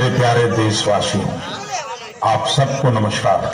मेरे प्यारे देशवासियों, आप सबको नमस्कार।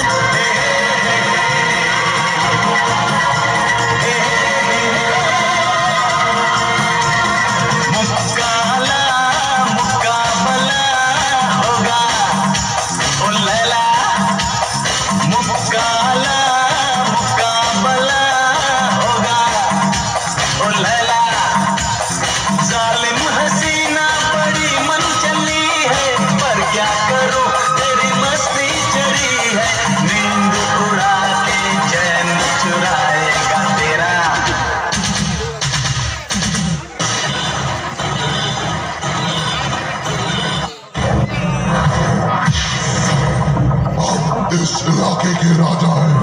इस इलाके के राजा हैं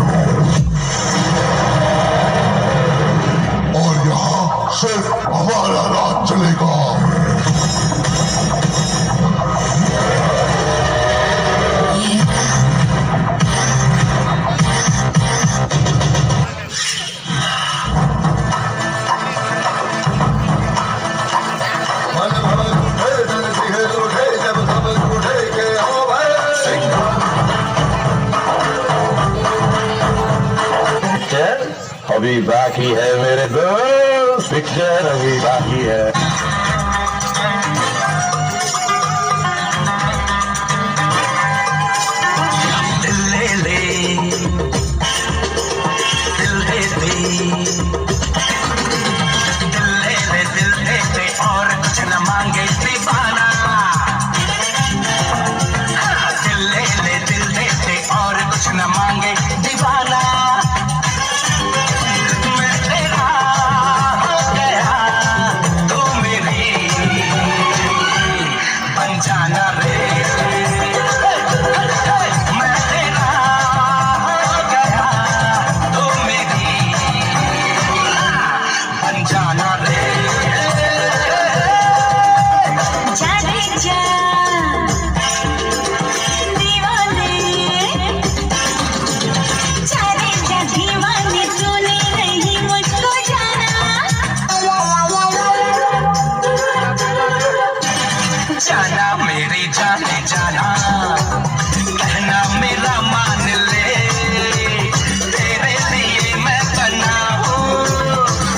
और यहाँ सिर्फ हमारा राज चलेगा। अभी बाकी है मेरे दोस्त, पिक्चर अभी बाकी है। दिल ले ले, दिल दे दे, दिल ले ले और कुछ न मांगे दीवाना। दिल ले ले, दिल दे दे और कुछ न मांगे दीवाना। जाना मेरी जाने जाना, कहना मेरा मान ले, तेरे लिए मैं बना हूँ,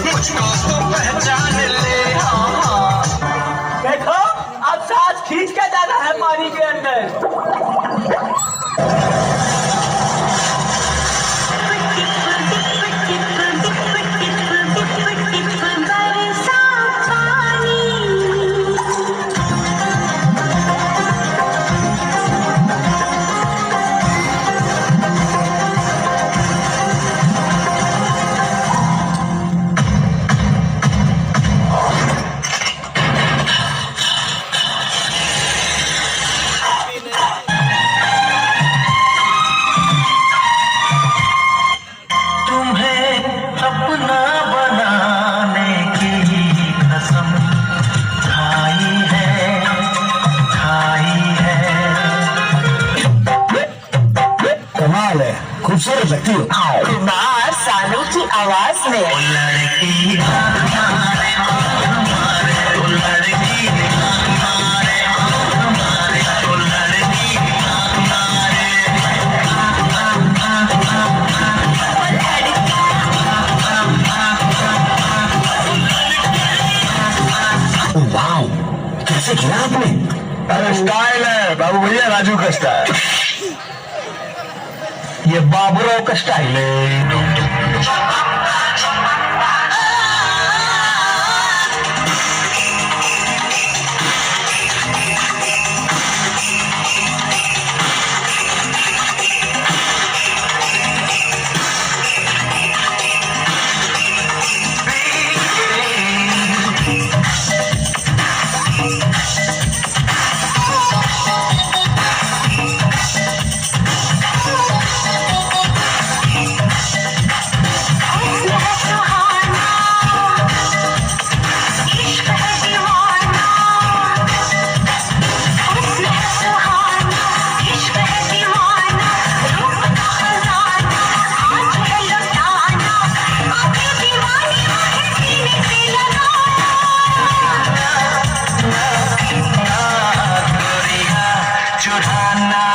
मुझको तो पहचान ले। देखो अब सांस खींच के जाना है पानी के अंदर। खूबसूरत लगती हो कुमार सानू की आवाज में। वाह, कैसे किया आपने? अरे स्टाइल है बाबू भैया, राजू का स्टाइल। ये बाबूराव का स्टाइल है।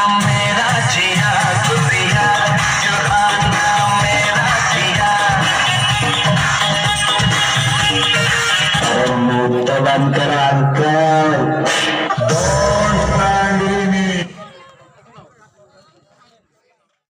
मेरा जिया गुड़िया चुराना मेरा जिया अरे मुक्त बंद करा अंकल